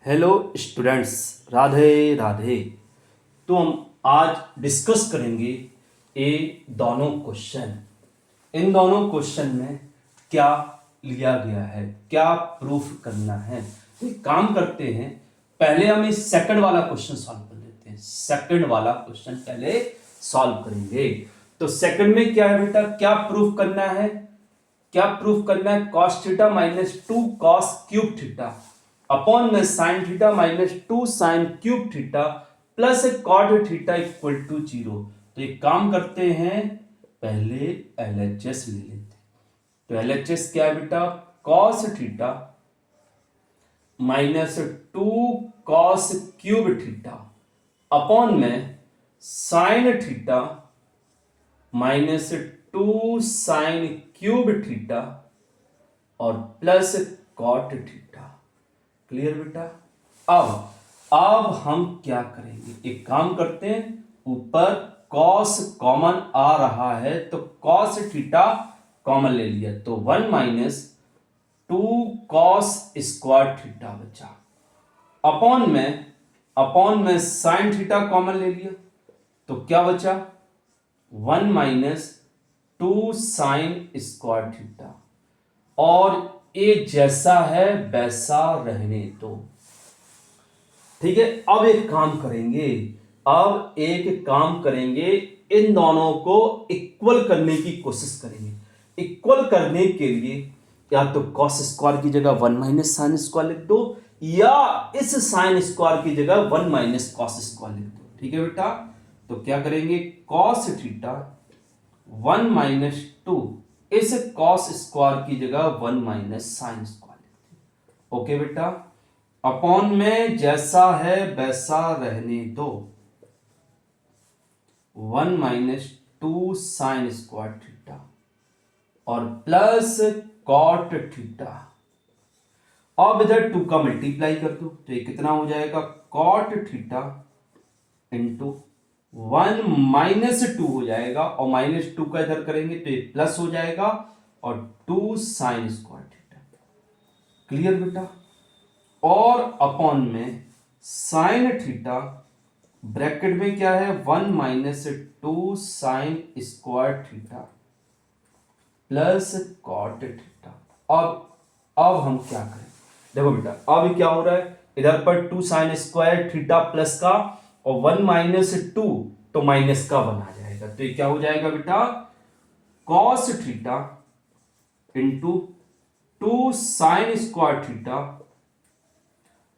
Hello students, Radhe Radhe. तो हम आज डिस्कस करेंगे ये दोनों क्वेश्चन। इन दोनों क्वेश्चन में क्या लिया गया है, क्या प्रूफ करना है। तो एक काम करते हैं, पहले हम इस सेकंड वाला क्वेश्चन सॉल्व कर लेते हैं। सेकंड वाला क्वेश्चन पहले सॉल्व करेंगे। तो सेकंड में क्या है बेटा, क्या प्रूफ करना है, क्या प्रूफ करना है। cos theta minus 2 cos cube theta upon में sin theta minus 2 sin cube theta plus cot theta equal to 0। तो एक काम करते हैं, पहले LHS ले लेते हैं। तो LHS क्या है बेटा, cos theta minus 2 cos cube theta upon में sin theta minus 2 sin cube theta और प्लस cot थीटा। क्लियर बेटा। अब हम क्या करेंगे, एक काम करते हैं, ऊपर cos कॉमन आ रहा है तो cos थीटा कॉमन ले लिया तो 1 माइनस 2 cos स्क्वायर थीटा बचा। अपॉन में sin थीटा कॉमन ले लिया तो क्या बचा, 1 माइनस 2 sin स्क्वायर थीटा। और ये जैसा है वैसा रहने दो। ठीक है। अब एक काम करेंगे, इन दोनों को इक्वल करने की कोशिश करेंगे। इक्वल करने के लिए या तो cos स्क्वायर की जगह 1 माइनस साइन स्क्वायर लिख दो, या इस साइन स्क्वायर की जगह 1 माइनस कॉस स्क्वायर लिख दो। ठीक है बेटा। तो क्या करेंगे, cos थीटा 1 माइनस 2 इस cos स्क्वायर की जगह 1 माइनस साइन स्क्वायर लिखते हैं। ओके बेटा। अपॉन में जैसा है वैसा रहने दो, 1 माइनस 2 साइन स्क्वायर थीटा और प्लस कॉट थीटा। अब इधर 2 का मल्टीप्लाई कर दो तो ये कितना हो जाएगा, कॉट थीटा इंटू 1 माइनस 2 हो जाएगा, और माइनस 2 का इधर करेंगे तो ये प्लस हो जाएगा, और 2 साइन स्क्वायर थीटा। क्लियर बेटा। और अपॉन में साइन थीटा ब्रैकेट में क्या है, 1 minus 2 sine square theta plus cot theta. अब हम क्या करें, देखो बेटा, अब क्या हो रहा है, इधर पर 2 साइन स्क्वायर थीटा प्लस का और 1 माइनस 2 तो माइनस का 1 आ जाएगा। तो ये क्या हो जाएगा बेटा, cos theta into 2 sine square theta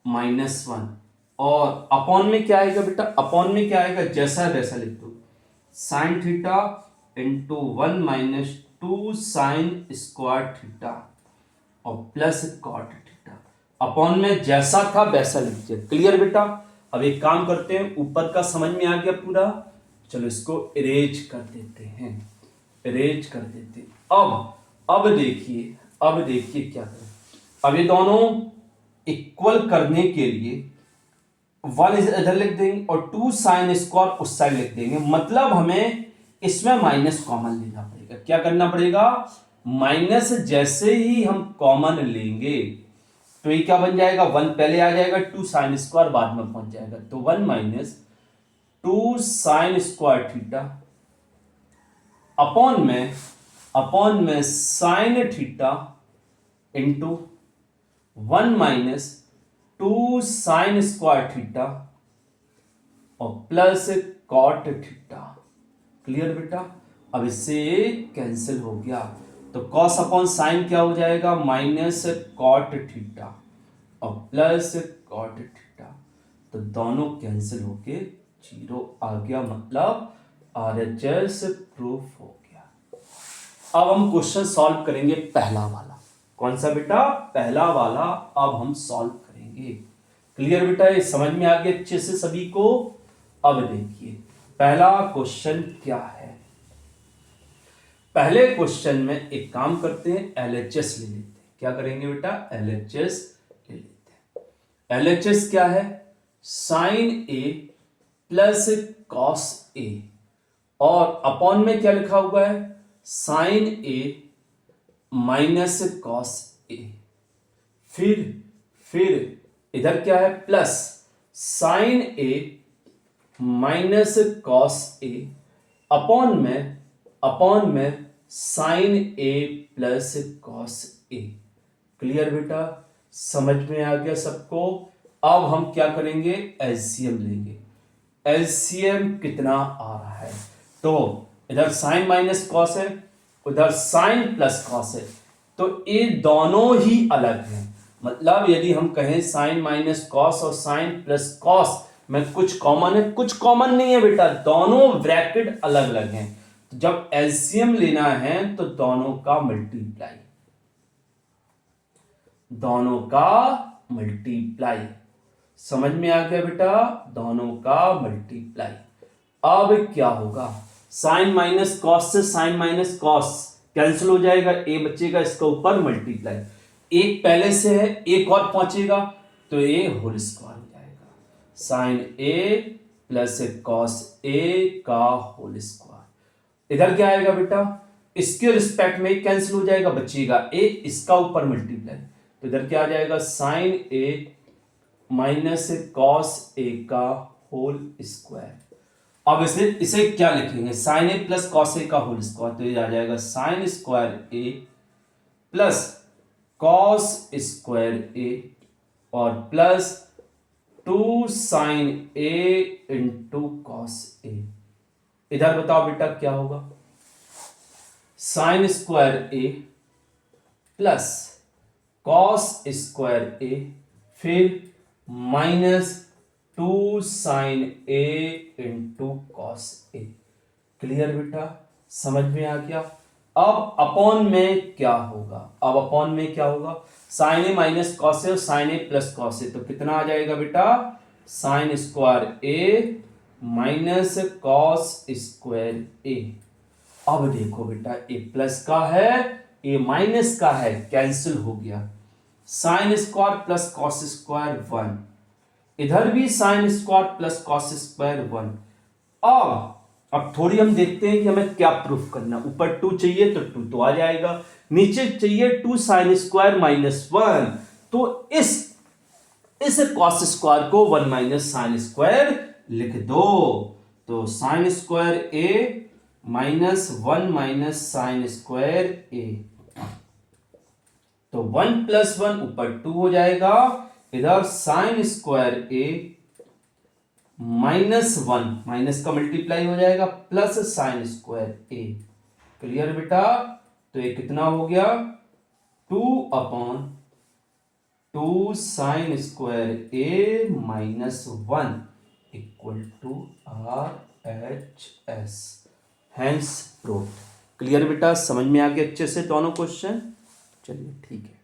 minus 1। और अपॉन में क्या आएगा बेटा, अपॉन में क्या आएगा, जैसा है वैसा लिख दो, sign theta into 1 minus 2 sine square theta और प्लस कॉट थीटा। अपॉन में जैसा था वैसा लिख दिया। क्लियर बेटा। अब एक काम करते हैं, ऊपर का समझ में आ गया पूरा, चलो इसको इरेज कर देते हैं, इरेज कर देते हैं। अब देखिए क्या करें। अब ये दोनों इक्वल करने के लिए 1 इधर लिख देंगे और 2 साइन स्क्वायर उस साइड लिख देंगे। मतलब हमें इसमें माइनस कॉमन लेना पड़ेगा। क्या करना पड़ेगा, माइनस जैसे ही हम कॉमन लेंगे तो ये क्या बन जाएगा, 1 पहले आ जाएगा, 2 साइन स्क्वायर बाद में पहुंच जाएगा। तो 1 minus 2 sine square theta upon में sine theta into 1 minus 2 sine square theta और प्लस कॉट थीटा। क्लियर बेटा। अब इससे कैंसिल हो गया तो कॉस अपॉन साइन क्या हो जाएगा, माइनस कॉट थीटा और प्लस कॉट थीटा। तो दोनों कैंसिल होके 0 आ गया, मतलब RHS प्रूफ हो गया। अब हम क्वेश्चन सॉल्व करेंगे पहला वाला। कौन सा बेटा, पहला वाला अब हम सॉल्व करेंगे। क्लियर बेटा, ये समझ में आ गया अच्छे से सभी को। अब देखिए पहला क्वेश्चन क्या है। पहले क्वेश्चन में एक काम करते हैं, LHS ले लेते हैं। क्या करेंगे बेटा, LHS ले लेते हैं। LHS क्या है, sine A plus cos A और अपॉन में क्या लिखा हुआ है, sine A minus cos A। फिर इधर क्या है plus sine A minus cos A upon में sine A plus cos A. Clear बेटा, समझ में आ गया सबको। अब हम क्या करेंगे, एलसीएम लेंगे। एलसीएम कितना आ रहा है, तो इधर साइन माइनस कॉस है, उधर साइन प्लस कॉस है, तो ये दोनों ही अलग हैं। मतलब यदि हम कहें साइन माइनस कॉस और साइन प्लस कॉस में कुछ कॉमन है, कुछ कॉमन नहीं है बेटा, दोनों ब्रैकेट अलग अलग हैं। तो जब एलसीएम लेना है तो दोनों का मल्टीप्लाई, समझ में आ गया बेटा, दोनों का मल्टीप्लाई। अब क्या होगा, साइन माइनस कॉस से साइन माइनस कॉस कैंसिल हो जाएगा, ए बचेगा, इसका ऊपर मल्टीप्लाई, एक पहले से है एक और पहुंचेगा तो ये होल स्क्वायर हो जाएगा, साइन ए प्लस कॉस ए का होल स्क्वायर। इधर क्या आएगा बेटा, इसके रिस्पेक्ट में कैंसिल हो जाएगा, बचेगा ए, इसका ऊपर मल्टीप्लाई, तो इधर क्या आ जाएगा, साइन ए माइनस कॉस ए का होल स्क्वायर। अब इसे क्या लिखेंगे, साइन ए प्लस कॉस ए का होल स्क्वायर, तो ये आ जाएगा साइन स्क्वायर ए प्लस कॉस स्क्वायर ए और plus 2 sign A into cos A. इधर बताओ बेटा क्या होगा, साइन स्क्वायर ए प्लस कॉस स्क्वायर ए फिर minus 2 sign A into cos A. Clear बेटा, समझ में आ गया। अब अपॉन में क्या होगा, साइन ए माइनस कॉस ए और साइन ए प्लस कॉस ए, तो कितना आ जाएगा बेटा, sign square A minus cos square ए। अब देखो बेटा, ए प्लस का है ए माइनस का है, कैंसिल हो गया, sine square plus cos square 1, इधर भी sine square plus cos square 1। अब थोड़ी हम देखते हैं कि हमें क्या प्रूफ करना, ऊपर 2 चाहिए तो 2 तो आ जाएगा, नीचे चाहिए 2 साइन स्क्वायर माइनस 1, तो इस कॉस स्क्वायर को 1 माइनस साइन स्क्वायर लिख दो, तो sine square A minus 1 minus sine square A, तो 1 प्लस 1 ऊपर 2 हो जाएगा, इधर sine square A minus 1 minus का मल्टीप्लाई हो जाएगा plus sine square A. Clear बेटा, तो ये कितना हो गया, 2/2 sine square A minus 1 equal to RHS, hence proof. Clear बेटा, समझ में आ गया अच्छे से दोनों क्वेश्चन। चलिए ठीक है।